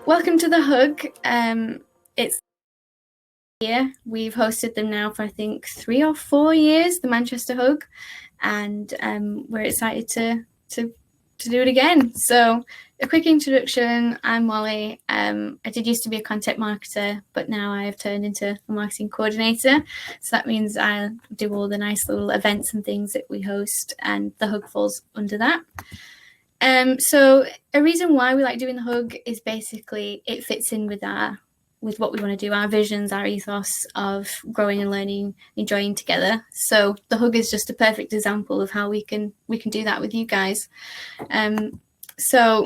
Welcome to the Hug. It's here. We've hosted them now for I think 3 or 4 years, the Manchester Hug, and we're excited to do it again. So, a quick introduction. I'm Molly. I did used to be a content marketer, but now I have turned into a marketing coordinator. So that means I do all the nice little events and things that we host, and the Hug falls under that. So a reason why we like doing the Hug is basically it fits in with what we want to do, our visions, our ethos of growing and learning, enjoying together. So the Hug is just a perfect example of how we can do that with you guys. So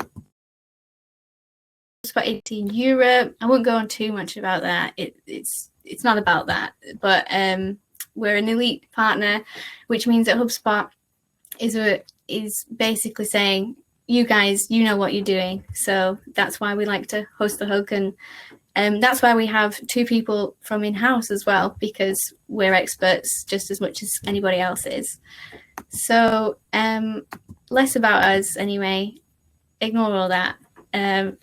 it's about 18 Europe. I won't go on too much about that. It's not about that, but we're an elite partner, which means that HubSpot is basically saying, you guys, you know what you're doing. So that's why we like to host the Hug, and that's why we have 2 people from in-house as well, because we're experts just as much as anybody else is. So less about us anyway. Ignore all that. And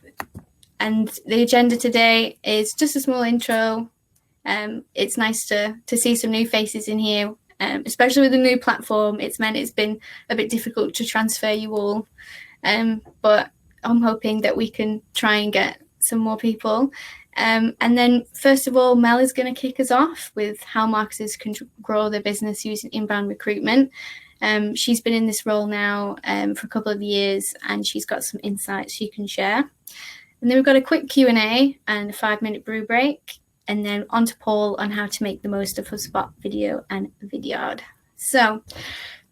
the agenda today is just a small intro. It's nice to see some new faces in here. Especially with the new platform, it's been a bit difficult to transfer you all. But I'm hoping that we can try and get some more people. And then, first of all, Mel is going to kick us off with how marketers can grow their business using inbound recruitment. She's been in this role now for a couple of years, and she's got some insights she can share. And then we've got a quick Q&A and a 5-minute brew break. And then on to Paul on how to make the most of HubSpot video and Vidyard. So,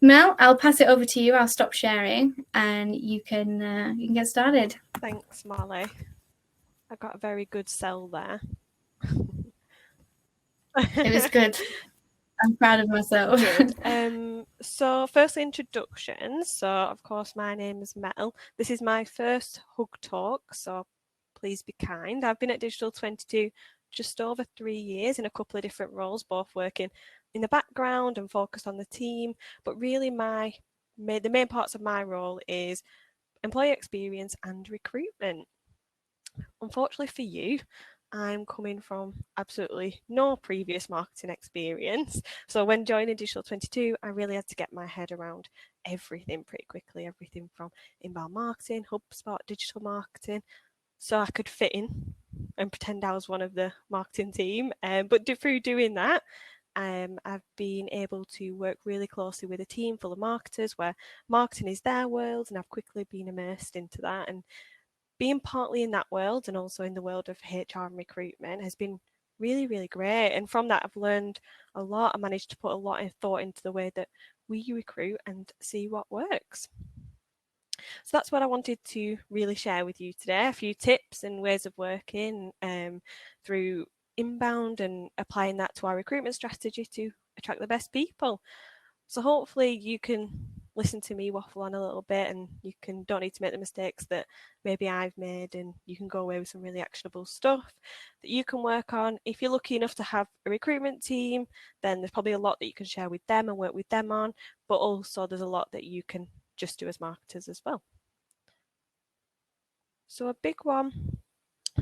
Mel, I'll pass it over to you. I'll stop sharing, and you can get started. Thanks, Molly. I got a very good sell there. It was good. I'm proud of myself. Good. So firstly, introductions. So of course, my name is Mel. This is my first Hug talk, so please be kind. I've been at Digital 22 just over 3 years in a couple of different roles, both working in the background and focused on the team. But really, the main parts of my role is employee experience and recruitment. Unfortunately for you, I'm coming from absolutely no previous marketing experience. So when joining Digital 22, I really had to get my head around everything pretty quickly, everything from inbound marketing, HubSpot, digital marketing, so I could fit in and pretend I was one of the marketing team. But through doing that, I've been able to work really closely with a team full of marketers where marketing is their world, and I've quickly been immersed into that. And being partly in that world and also in the world of HR and recruitment has been really, really great. And from that, I've learned a lot. I managed to put a lot of thought into the way that we recruit and see what works. So that's what I wanted to really share with you today, a few tips and ways of working through inbound and applying that to our recruitment strategy to attract the best people. So hopefully you can listen to me waffle on a little bit, and you don't need to make the mistakes that maybe I've made, and you can go away with some really actionable stuff that you can work on. If you're lucky enough to have a recruitment team, then there's probably a lot that you can share with them and work with them on, but also there's a lot that you can just do as marketers as well. So a big one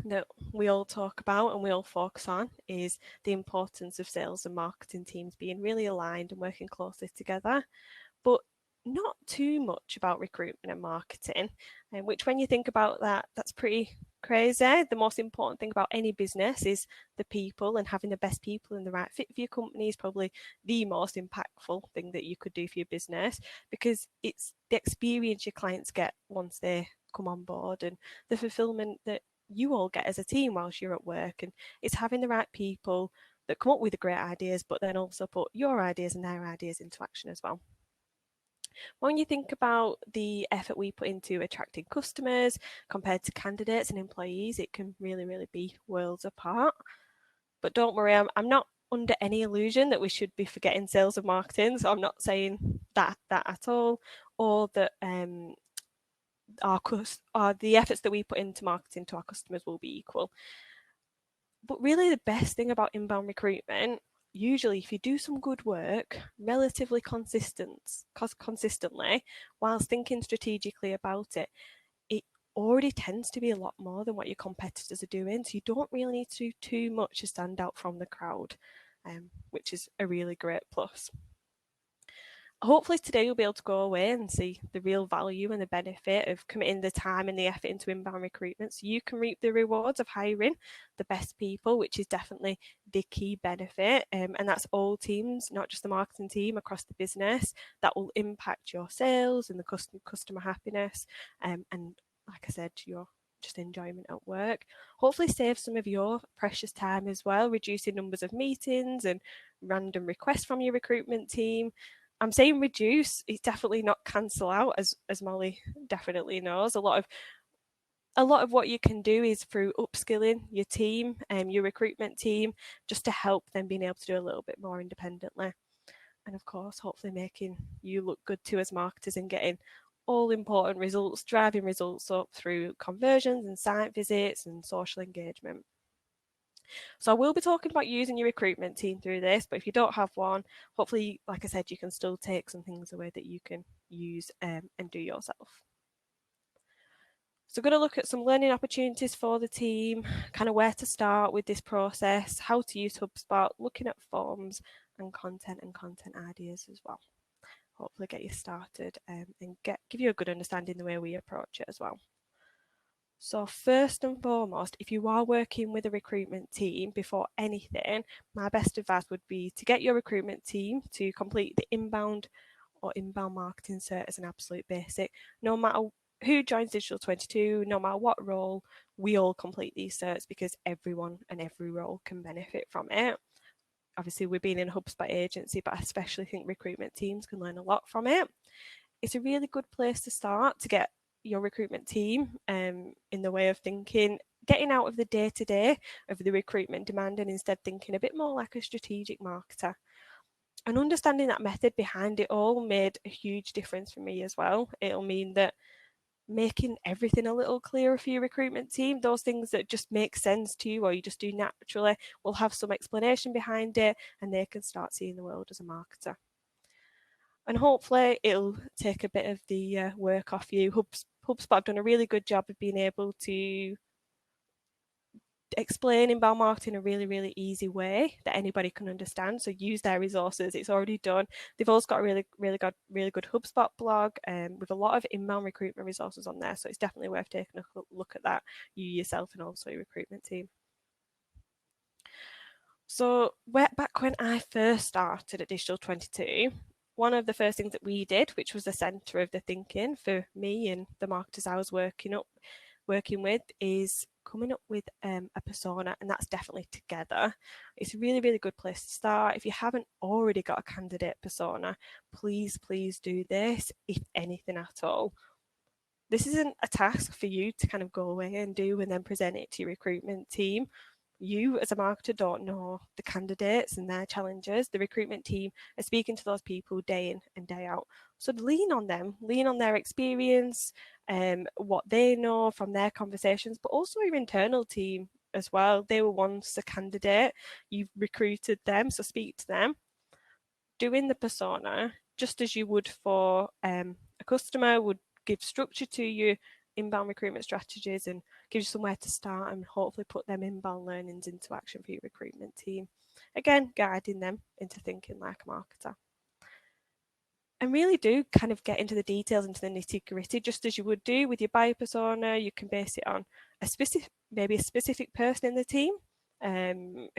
that we all talk about and we all focus on is the importance of sales and marketing teams being really aligned and working closely together, but not too much about recruitment and marketing, which when you think about that, that's pretty crazy. The most important thing about any business is the people, and having the best people and the right fit for your company is probably the most impactful thing that you could do for your business, because it's the experience your clients get once they come on board and the fulfillment that you all get as a team whilst you're at work. And it's having the right people that come up with the great ideas, but then also put your ideas and their ideas into action as well. When you think about the effort we put into attracting customers compared to candidates and employees, it can really, really be worlds apart. But don't worry, I'm not under any illusion that we should be forgetting sales and marketing. So I'm not saying that at all, or that the efforts that we put into marketing to our customers will be equal. But really the best thing about inbound recruitment, usually if you do some good work relatively consistently whilst thinking strategically about it, it already tends to be a lot more than what your competitors are doing. So you don't really need to do too much to stand out from the crowd, which is a really great plus. Hopefully today you'll be able to go away and see the real value and the benefit of committing the time and the effort into inbound recruitment, so you can reap the rewards of hiring the best people, which is definitely the key benefit. And that's all teams, not just the marketing team, across the business. That will impact your sales and the customer happiness, and like I said, your just enjoyment at work. Hopefully save some of your precious time as well, reducing numbers of meetings and random requests from your recruitment team. I'm saying reduce, it's definitely not cancel out, as Molly definitely knows. A lot of what you can do is through upskilling your team, your recruitment team, just to help them being able to do a little bit more independently. And of course, hopefully making you look good too as marketers and getting all important results, driving results up through conversions and site visits and social engagement. So I will be talking about using your recruitment team through this, but if you don't have one, hopefully, like I said, you can still take some things away that you can use and do yourself. So we're going to look at some learning opportunities for the team, kind of where to start with this process, how to use HubSpot, looking at forms and content ideas as well. Hopefully get you started and give you a good understanding the way we approach it as well. So first and foremost, if you are working with a recruitment team, before anything, my best advice would be to get your recruitment team to complete the inbound marketing cert as an absolute basic. No matter who joins Digital 22, no matter what role, we all complete these certs because everyone and every role can benefit from it. Obviously, we're being in a HubSpot agency, but I especially think recruitment teams can learn a lot from it. It's a really good place to start to get your recruitment team in the way of thinking, getting out of the day-to-day of the recruitment demand and instead thinking a bit more like a strategic marketer. And understanding that method behind it all made a huge difference for me as well. It'll mean that making everything a little clearer for your recruitment team, those things that just make sense to you or you just do naturally, will have some explanation behind it and they can start seeing the world as a marketer. And hopefully it'll take a bit of the work off you. HubSpot have done a really good job of being able to explain inbound marketing in a really, really easy way that anybody can understand. So use their resources. It's already done. They've also got a really good HubSpot blog with a lot of inbound recruitment resources on there. So it's definitely worth taking a look at that, you yourself and also your recruitment team. So back when I first started at Digital 22, one of the first things that we did, which was the centre of the thinking for me and the marketers I was working with, is coming up with a persona, and that's definitely together. It's a really, really good place to start. If you haven't already got a candidate persona, please do this, if anything at all. This isn't a task for you to kind of go away and do and then present it to your recruitment team. You as a marketer don't know the candidates and their challenges. The recruitment team are speaking to those people day in and day out. So lean on them, lean on their experience, what they know from their conversations, but also your internal team as well. They were once a candidate, you've recruited them, so speak to them. Doing the persona, just as you would for a customer, would give structure to your inbound recruitment strategies and give you somewhere to start and hopefully put them inbound learnings into action for your recruitment team. Again, guiding them into thinking like a marketer. And really do kind of get into the details, into the nitty-gritty, just as you would do with your buyer persona. You can base it on maybe a specific person in the team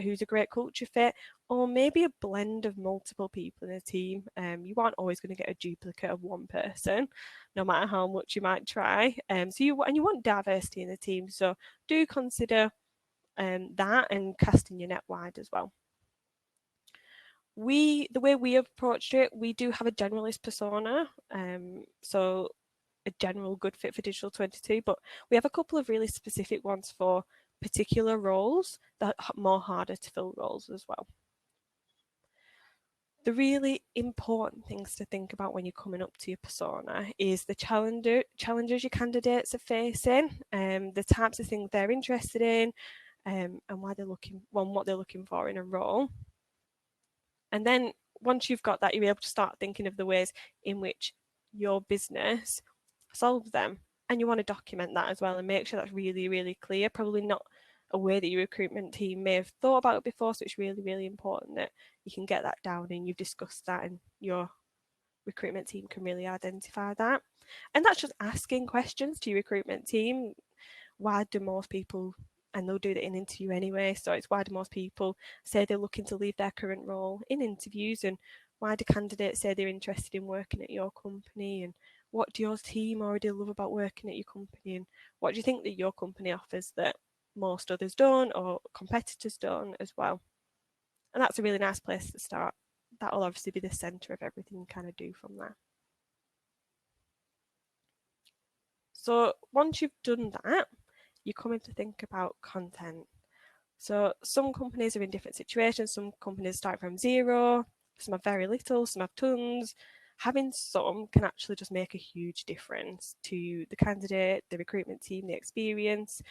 who's a great culture fit, or maybe a blend of multiple people in a team. You aren't always going to get a duplicate of one person, no matter how much you might try. So you want diversity in the team, so do consider that and casting your net wide as well. The way we approached it, we do have a generalist persona, so a general good fit for Digital 22, but we have a couple of really specific ones for particular roles that are more harder to fill roles as well. The really important things to think about when you're coming up to your persona is the challenges your candidates are facing, the types of things they're interested in, and what they're looking for in a role. And then once you've got that, you're able to start thinking of the ways in which your business solves them. And you want to document that as well and make sure that's really, really clear. Probably not a way that your recruitment team may have thought about it before. So it's really, really important that you can get that down and you've discussed that and your recruitment team can really identify that. And that's just asking questions to your recruitment team. Why do most people, and they'll do that in interview anyway, so it's why do most people say they're looking to leave their current role in interviews, and why do candidates say they're interested in working at your company, and what do your team already love about working at your company, and what do you think that your company offers that most others don't or competitors don't as well. And that's a really nice place to start. That'll obviously be the centre of everything you kind of do from there. So once you've done that, you come in to think about content. So some companies are in different situations. Some companies start from zero, some have very little, some have tons. Having some can actually just make a huge difference to the candidate, the recruitment team, the experience.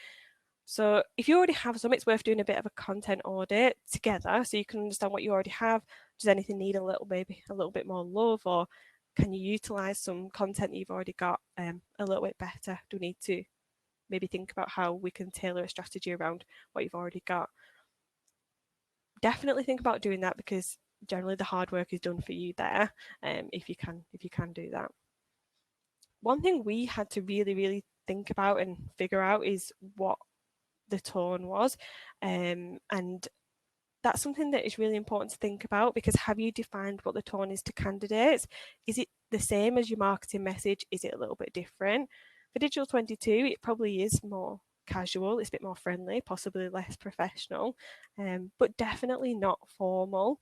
So if you already have some, it's worth doing a bit of a content audit together so you can understand what you already have. Does anything need a little bit more love, or can you utilize some content that you've already got a little bit better? Do we need to maybe think about how we can tailor a strategy around what you've already got? Definitely think about doing that, because generally the hard work is done for you there, if you can do that. One thing we had to really, really think about and figure out is what the tone was, and that's something that is really important to think about, because have you defined what the tone is to candidates? Is it the same as your marketing message? Is it a little bit different? For Digital 22, it probably is more casual, it's a bit more friendly, possibly less professional, but definitely not formal.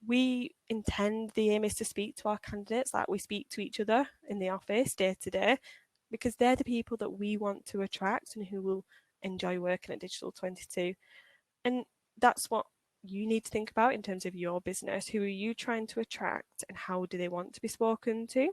We intend, the aim is to speak to our candidates like we speak to each other in the office day to day, because they're the people that we want to attract and who will enjoy working at Digital 22. And that's what you need to think about in terms of your business. Who are you trying to attract and how do they want to be spoken to?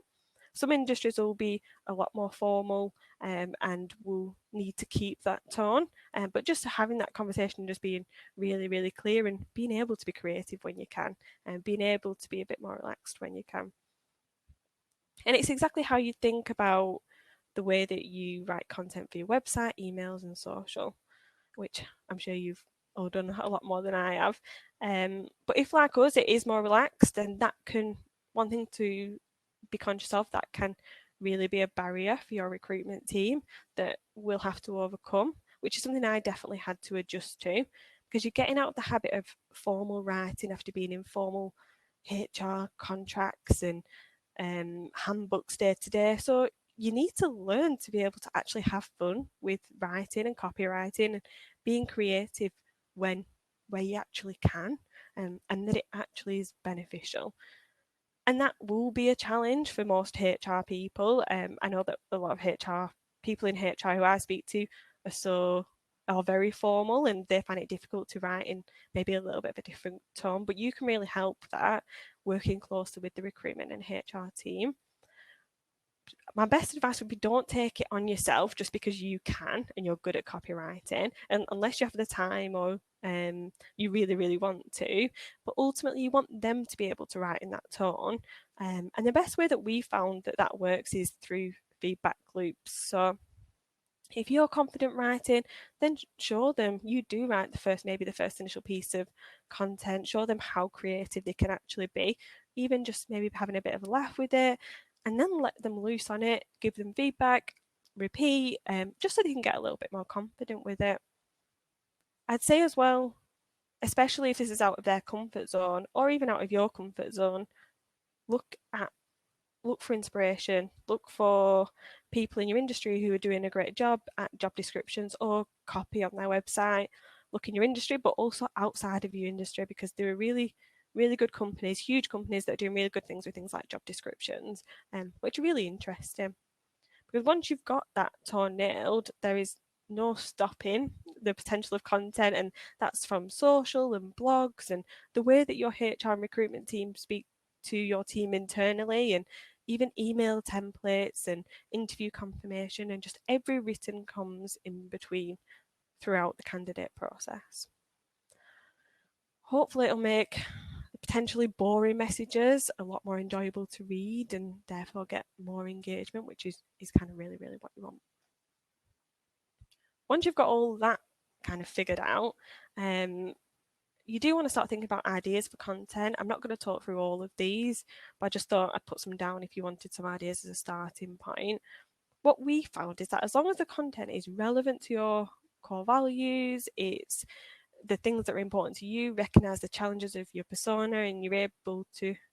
Some industries will be a lot more formal, and will need to keep that tone, but just having that conversation, just being really, really clear and being able to be creative when you can, and being able to be a bit more relaxed when you can. And it's exactly how you think about the way that you write content for your website, emails and social, which I'm sure you've all done a lot more than I have. But if, like us, it is more relaxed, then that can, one thing to be conscious of, that can really be a barrier for your recruitment team that we'll have to overcome, which is something I definitely had to adjust to, because you're getting out of the habit of formal writing after being in formal HR contracts and handbooks day to day. So you need to learn to be able to actually have fun with writing and copywriting and being creative where you actually can, and that it actually is beneficial. And that will be a challenge for most HR people. I know that a lot of HR people in HR who I speak to are very formal, and they find it difficult to write in maybe a little bit of a different tone, but you can really help that working closely with the recruitment and HR team. My best advice would be, don't take it on yourself just because you can and you're good at copywriting, and unless you have the time or you really, really want to. But ultimately, you want them to be able to write in that tone. And the best way that we found that works is through feedback loops. So if you're confident writing, then show them you do write maybe the first initial piece of content. Show them how creative they can actually be, even just maybe having a bit of a laugh with it, and then let them loose on it, give them feedback, repeat, just so they can get a little bit more confident with it. I'd say as well, especially if this is out of their comfort zone or even out of your comfort zone, look for inspiration, look for people in your industry who are doing a great job at job descriptions or copy on their website. Look in your industry, but also outside of your industry, because there are really, really good companies, huge companies that are doing really good things with things like job descriptions, which are really interesting. Because once you've got that tone nailed, there is no stopping the potential of content, and that's from social and blogs and the way that your HR and recruitment team speak to your team internally, and even email templates and interview confirmation, and just every written comms in between throughout the candidate process. Hopefully it'll make the potentially boring messages a lot more enjoyable to read, and therefore get more engagement, which is kind of really, really what you want. once you've got all that kind of figured out, you do want to start thinking about ideas for content. I'm not going to talk through all of these, but I just thought I'd put some down if you wanted some ideas as a starting point. What we found is that as long as the content is relevant to your core values, it's the things that are important to you, recognize the challenges of your persona, and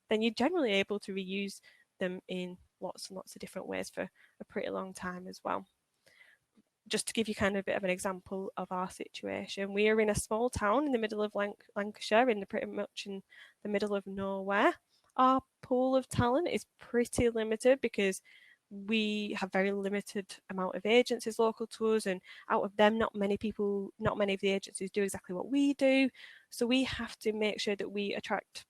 then you're generally able to reuse them in lots and lots of different ways for a pretty long time as well. Just to give you kind of a bit of an example of our situation, we are in a small town in the middle of Lancashire, pretty much in the middle of nowhere. Our pool of talent is pretty limited because we have very limited amount of agencies local to us, and out of them, not many of the agencies do exactly what we do. So we have to make sure that we attract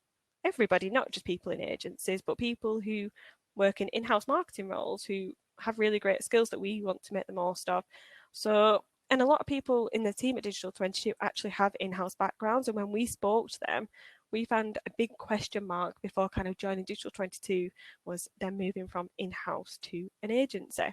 everybody, not just people in agencies, but people who work in in-house marketing roles, who have really great skills that we want to make the most of. So, and a lot of people in the team at Digital 22 actually have in-house backgrounds, and when we spoke to them, we found a big question mark before kind of joining Digital 22 was them moving from in-house to an agency,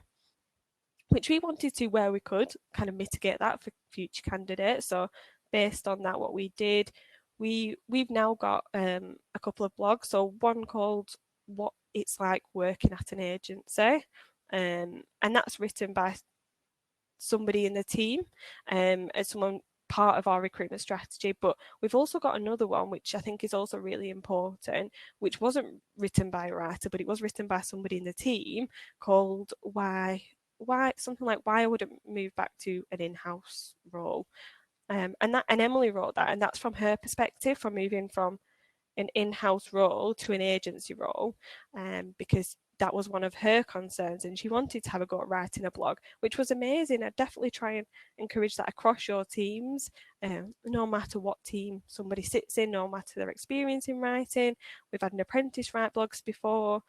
which we wanted to, where we could, kind of mitigate that for future candidates. So based on that, what we did, we've now got a couple of blogs. So one called What It's Like Working at an Agency, and that's written by somebody in the team, as someone part of our recruitment strategy. But we've also got another one which I think is also really important, which wasn't written by a writer, but it was written by somebody in the team, called why something like why I wouldn't move back to an in-house role. And Emily wrote that, and that's from her perspective, from moving from an in-house role to an agency role, because that was one of her concerns, and she wanted to have a go at writing a blog, which was amazing. I'd definitely try and encourage that across your teams, no matter what team somebody sits in, no matter their experience in writing. We've had an apprentice write blogs before.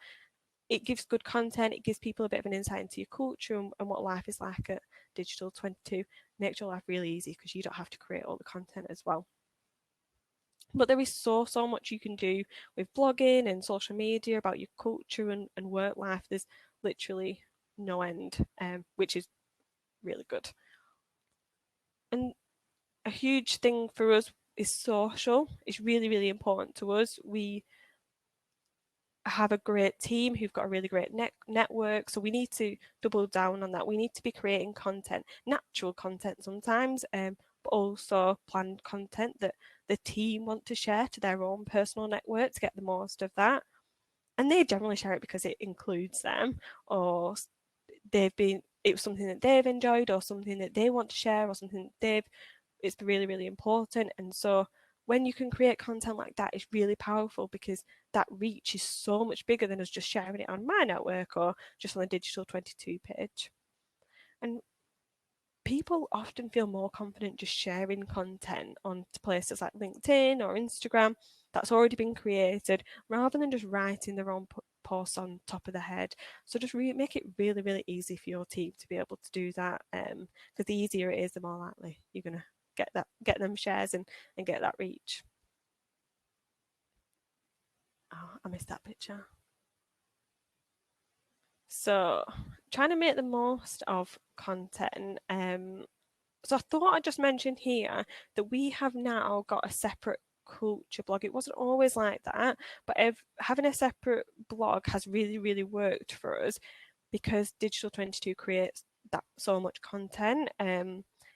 It gives good content. It gives people a bit of an insight into your culture and what life is like at Digital 22. Makes your life really easy because you don't have to create all the content as well. But there is so much you can do with blogging and social media about your culture and work life. There's literally no end, which is really good. And a huge thing for us is social. It's really, really important to us. We have a great team who've got a really great network, so we need to double down on that. We need to be creating content, natural content sometimes, but also planned content that the team want to share to their own personal network to get the most of that. And they generally share it because it includes them, or it was something that they've enjoyed, or something that they want to share, or something that it's really, really important. And so when you can create content like that, it's really powerful because that reach is so much bigger than us just sharing it on my network or just on the Digital 22 page. And people often feel more confident just sharing content on places like LinkedIn or Instagram that's already been created, rather than just writing their own posts on top of the head. So just make it really, really easy for your team to be able to do that, because the easier it is, the more likely you're going to get them shares and get that reach. Oh, I missed that picture. So trying to make the most of content. So I thought I'd just mention here that we have now got a separate culture blog. It wasn't always like that, but having a separate blog has really, really worked for us because Digital 22 creates that so much content.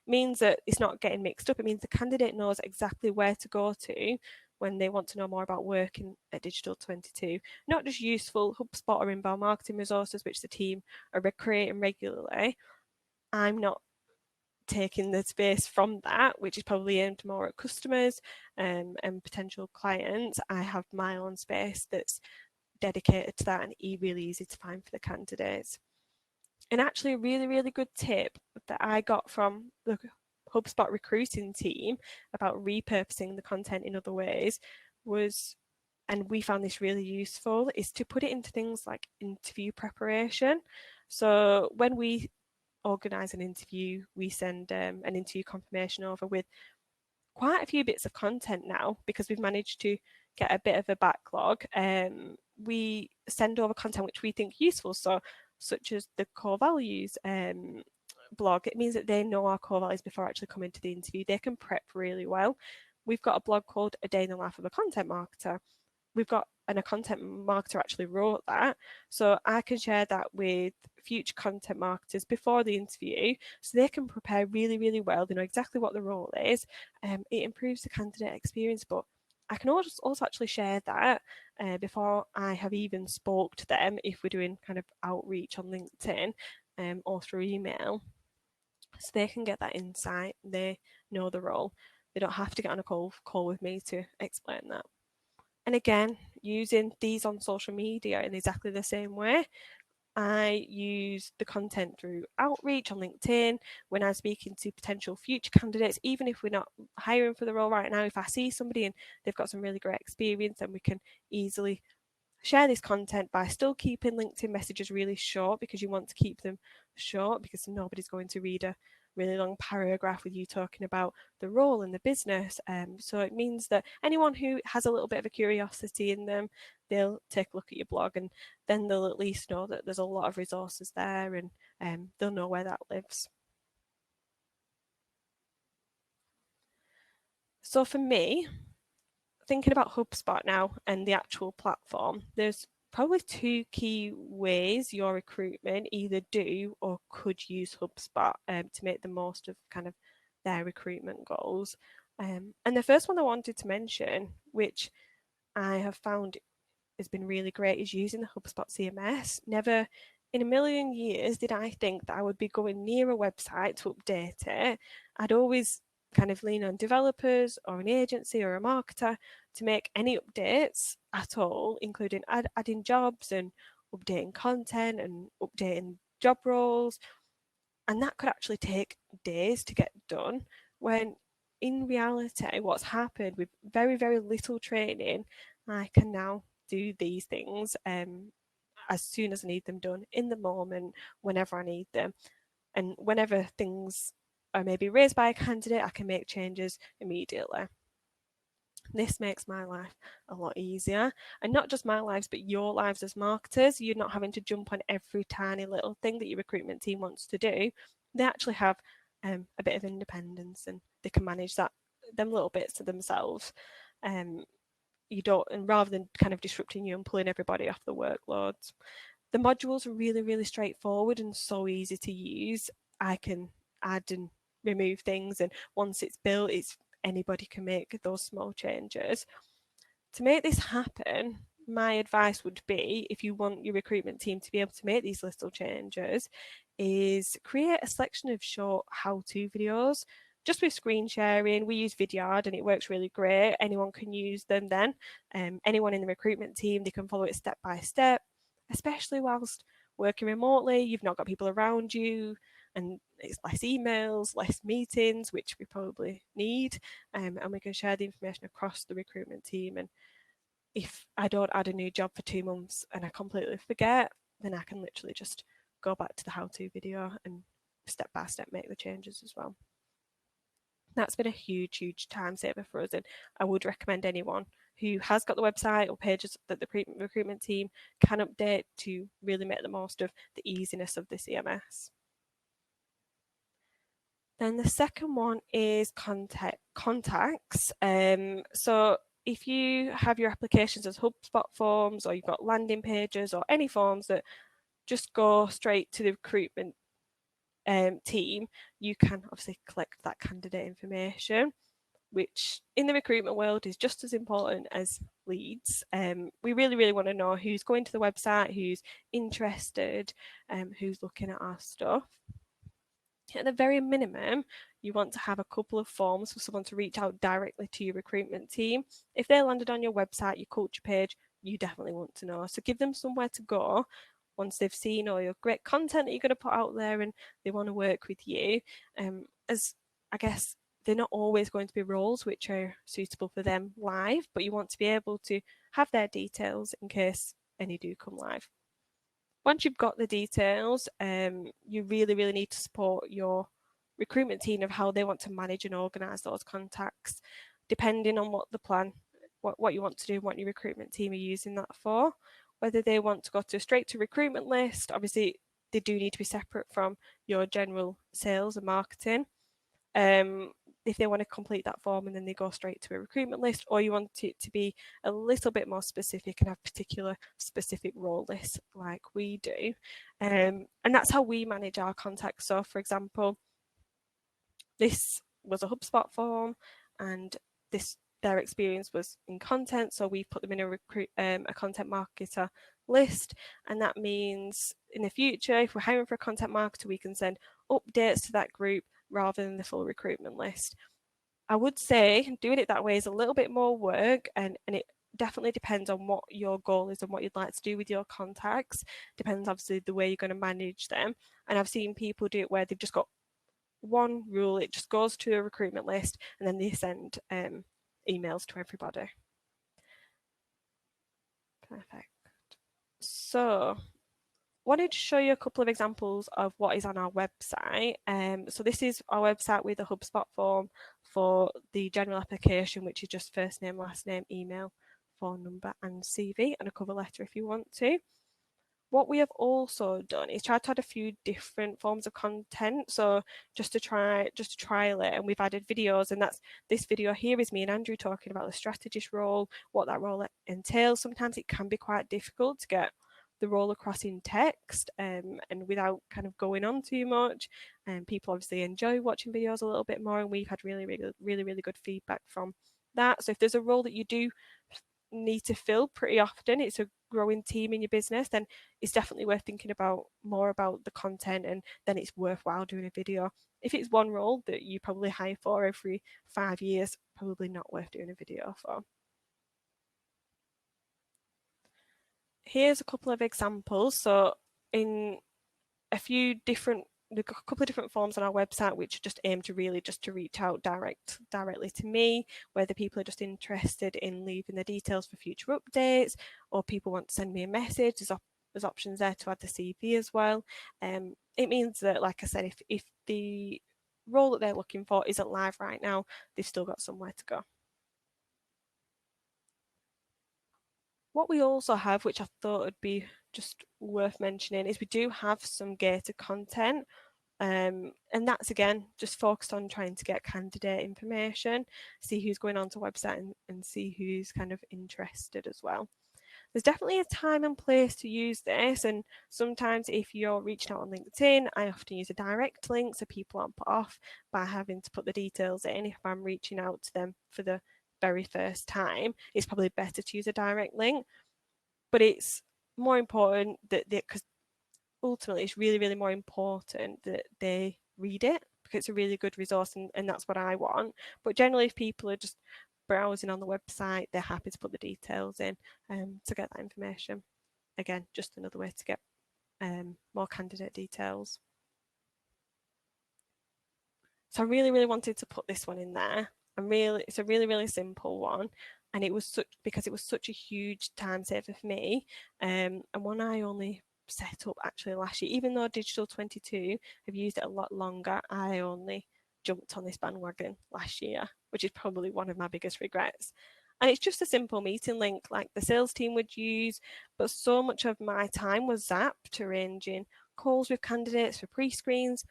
Means that it's not getting mixed up. It means the candidate knows exactly where to go to when they want to know more about working at Digital 22. Not just useful HubSpot or inbound marketing resources, which the team are creating regularly. I'm not taking the space from that, which is probably aimed more at customers and potential clients. I have my own space that's dedicated to that and really easy to find for the candidates. And actually a really, really good tip that I got from the HubSpot recruiting team about repurposing the content in other ways was, and we found this really useful, is to put it into things like interview preparation. So when we organise an interview, we send an interview confirmation over with quite a few bits of content now because we've managed to get a bit of a backlog. We send over content which we think useful, so such as the core values, blog, it means that they know our core values before actually coming to the interview. They can prep really well. We've got a blog called A Day in the Life of a Content Marketer. And a content marketer actually wrote that, so I can share that with future content marketers before the interview, so they can prepare really, really well. They know exactly what the role is. It improves the candidate experience, but I can also actually share that before I have even spoke to them, if we're doing kind of outreach on LinkedIn or through email, so they can get that insight. They know the role. They don't have to get on a call with me to explain that. And again, using these on social media in exactly the same way. I use the content through outreach on LinkedIn when I'm speaking to potential future candidates, even if we're not hiring for the role right now. If I see somebody and they've got some really great experience, then we can easily share this content by still keeping LinkedIn messages really short, because you want to keep them short, because nobody's going to read a really long paragraph with you talking about the role in the business. So it means that anyone who has a little bit of a curiosity in them, they'll take a look at your blog, and then they'll at least know that there's a lot of resources there, and they'll know where that lives. So for me, thinking about HubSpot now and the actual platform, there's probably two key ways your recruitment either do or could use HubSpot to make the most of kind of their recruitment goals. And the first one I wanted to mention, which I have found has been really great, is using the Hubspot CMS. Never in a million years did I think that I would be going near a website to update it. I'd always kind of lean on developers or an agency or a marketer to make any updates at all, including adding jobs and updating content and updating job roles. And that could actually take days to get done, when in reality, what's happened with very, very little training, I can now do these things as soon as I need them done, in the moment, whenever I need them. And whenever things are maybe raised by a candidate, I can make changes immediately. This makes my life a lot easier, and not just my lives, but your lives as marketers. You're not having to jump on every tiny little thing that your recruitment team wants to do. They actually have a bit of independence, and they can manage them little bits to themselves. You don't, and rather than kind of disrupting you and pulling everybody off the workloads. The modules are really, really straightforward and so easy to use. I can add and remove things, and once it's built, anybody can make those small changes. To make this happen, my advice would be, if you want your recruitment team to be able to make these little changes, is create a selection of short how-to videos. Just with screen sharing, we use Vidyard and it works really great. Anyone can use them then. Anyone in the recruitment team, they can follow it step by step, especially whilst working remotely. You've not got people around you, and it's less emails, less meetings, which we probably need, and we can share the information across the recruitment team. And if I don't add a new job for 2 months and I completely forget, then I can literally just go back to the how-to video and step by step make the changes as well. That's been a huge, huge time saver for us, and I would recommend anyone who has got the website or pages that the recruitment team can update to really make the most of the easiness of the CMS. Then the second one is contacts. So if you have your applications as HubSpot forms, or you've got landing pages or any forms that just go straight to the recruitment team, you can obviously collect that candidate information, which in the recruitment world is just as important as leads. We really, really want to know who's going to the website, who's interested, who's looking at our stuff. At the very minimum, you want to have a couple of forms for someone to reach out directly to your recruitment team. If they landed on your website, your culture page, you definitely want to know. So give them somewhere to go once they've seen all your great content that you're going to put out there and they want to work with you. As I guess they're not always going to be roles which are suitable for them live, but you want to be able to have their details in case any do come live. Once you've got the details, you really, really need to support your recruitment team of how they want to manage and organise those contacts, depending on what the plan, what you want to do, what your recruitment team are using that for. Whether they want to go straight to recruitment list, obviously they do need to be separate from your general sales and marketing. If they want to complete that form and then they go straight to a recruitment list, or you want it to be a little bit more specific and have particular specific role lists like we do. And that's how we manage our contacts. So for example, this was a HubSpot form and their experience was in content, so we put them in a content marketer list, and that means in the future, if we're hiring for a content marketer, we can send updates to that group rather than the full recruitment list. I would say doing it that way is a little bit more work, and it definitely depends on what your goal is and what you'd like to do with your contacts. Depends obviously the way you're going to manage them. And I've seen people do it where they've just got one rule, it just goes to a recruitment list and then they send emails to everybody. Perfect. So wanted to show you a couple of examples of what is on our website. So this is our website with a HubSpot form for the general application, which is just first name, last name, email, phone number and CV, and a cover letter if you want to. What we have also done is try to add a few different forms of content. So just to trial it, and we've added videos, and that's this video here is me and Andrew talking about the strategist role, what that role entails. Sometimes it can be quite difficult to get the role across in text and without kind of going on too much. And people obviously enjoy watching videos a little bit more, and we've had really good feedback from that. So if there's a role that you do need to fill pretty often, it's a growing team in your business, then it's definitely worth thinking about more about the content, and then it's worthwhile doing a video. If it's one role that you probably hire for every 5 years, probably not worth doing a video for. Here's a couple of examples. So in a couple of different forms on our website, which just aim to really just to reach out directly to me, whether people are just interested in leaving the details for future updates, or people want to send me a message. There's options there to add the CV as well. It means that, like I said, if the role that they're looking for isn't live right now, they've still got somewhere to go. What we also have, which I thought would be just worth mentioning, is we do have some gated content. And that's again just focused on trying to get candidate information, see who's going onto the website and see who's kind of interested as well. There's definitely a time and place to use this, and sometimes if you're reaching out on LinkedIn, I often use a direct link so people aren't put off by having to put the details in. If I'm reaching out to them for the very first time, it's probably better to use a direct link, but it's more important that because ultimately it's really more important that they read it, because it's a really good resource, and that's what I want. But generally, if people are just browsing on the website, they're happy to put the details in to get that information. Again, just another way to get more candidate details. So I really wanted to put this one in there. It's a really simple one, and it was because it was such a huge time saver for me, and one I only set up actually last year. Even though Digital 22 have used it a lot longer, I only jumped on this bandwagon last year, which is probably one of my biggest regrets. And it's just a simple meeting link like the sales team would use, but so much of my time was zapped arranging calls with candidates for pre-screens.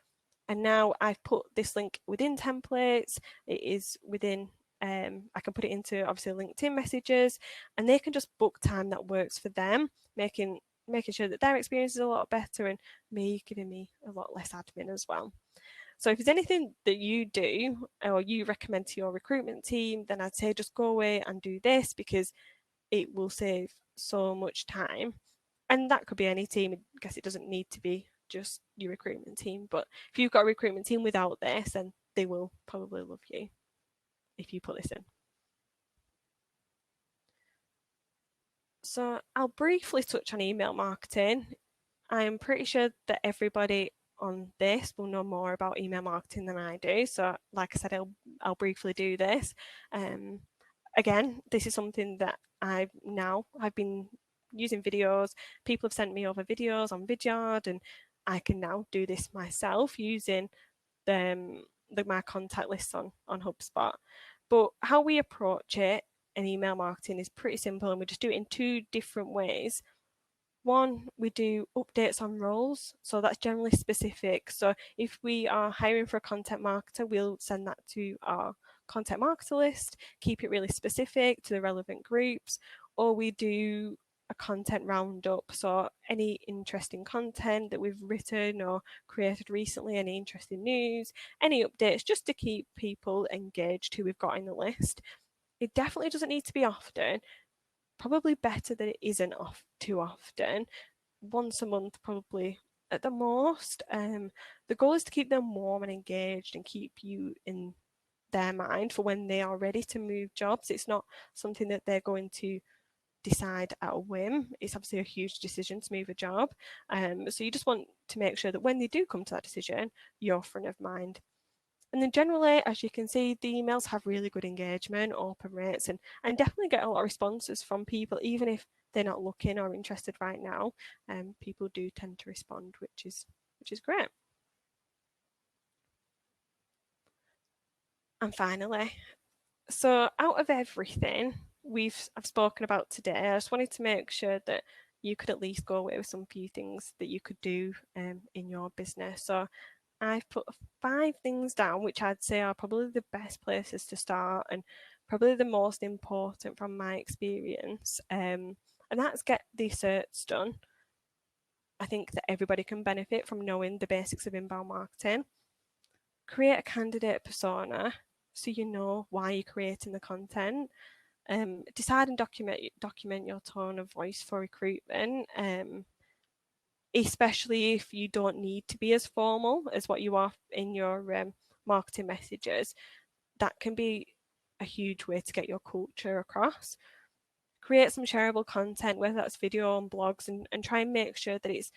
And now I've put this link within templates. It is within, I can put it into obviously LinkedIn messages, and they can just book time that works for them, making sure that their experience is a lot better, and me giving me a lot less admin as well. So if there's anything that you do or you recommend to your recruitment team, then I'd say just go away and do this, because it will save so much time. And that could be any team. I guess it doesn't need to be just your recruitment team, but if you've got a recruitment team without this, then they will probably love you if you put this in. So I'll briefly touch on email marketing. I'm pretty sure that everybody on this will know more about email marketing than I do. So like I said, I'll briefly do this. Again, this is something that I've been using videos. People have sent me over videos on Vidyard, and I can now do this myself using my contact lists on HubSpot. But how we approach it in email marketing is pretty simple, and we just do it in two different ways. One, we do updates on roles, so that's generally specific. So if we are hiring for a content marketer, we'll send that to our content marketer list, keep it really specific to the relevant groups, or we do a content roundup. So any interesting content that we've written or created recently, any interesting news, any updates, just to keep people engaged who we've got in the list. It definitely doesn't need to be often. Probably better that it isn't too often. Once a month, probably at the most. The goal is to keep them warm and engaged and keep you in their mind for when they are ready to move jobs. It's not something that they're going to decide at a whim. It's obviously a huge decision to move a job. So you just want to make sure that when they do come to that decision, you're front of mind. And then generally, as you can see, the emails have really good engagement, open rates, and definitely get a lot of responses from people, even if they're not looking or interested right now. People do tend to respond, which is great. And finally, so out of everything I've spoken about today, I just wanted to make sure that you could at least go away with some few things that you could do in your business. So I've put 5 things down, which I'd say are probably the best places to start and probably the most important from my experience. And that's get the certs done. I think that everybody can benefit from knowing the basics of inbound marketing. Create a candidate persona so you know why you're creating the content. Decide and document your tone of voice for recruitment. Especially if you don't need to be as formal as what you are in your marketing messages. That can be a huge way to get your culture across. Create some shareable content, whether that's video on blogs, and try and make sure that it's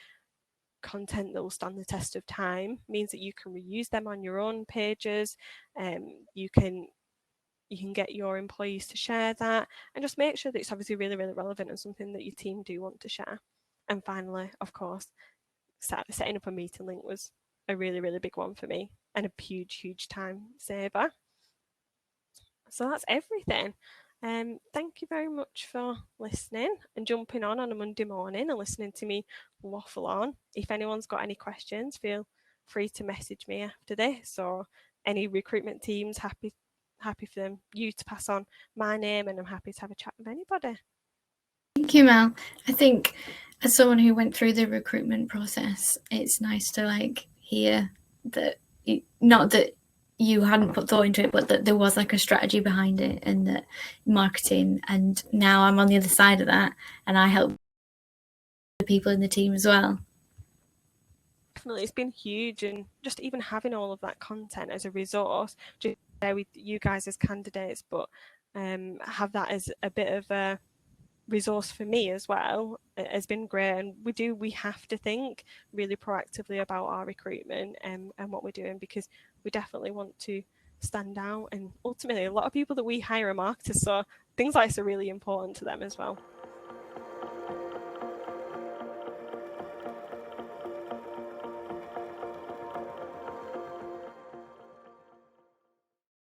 content that will stand the test of time. It means that you can reuse them on your own pages. You can get your employees to share that, and just make sure that it's obviously really, really relevant and something that your team do want to share. And finally, of course, setting up a meeting link was a really, really big one for me and a huge, huge time saver. So that's everything. Thank you very much for listening and jumping on a Monday morning and listening to me waffle on. If anyone's got any questions, feel free to message me after this, or any recruitment teams, happy for you to pass on my name, and I'm happy to have a chat with anybody. Thank you, Mel. I think as someone who went through the recruitment process, it's nice to hear that not that you hadn't put thought into it, but that there was a strategy behind it, and that marketing. And now I'm on the other side of that, and I help the people in the team as well. Definitely, it's been huge, and just even having all of that content as a resource, just there with you guys as candidates, but have that as a bit of a resource for me as well, it has been great. And we have to think really proactively about our recruitment and what we're doing, because we definitely want to stand out, and ultimately a lot of people that we hire are marketers, so things like this are really important to them as well.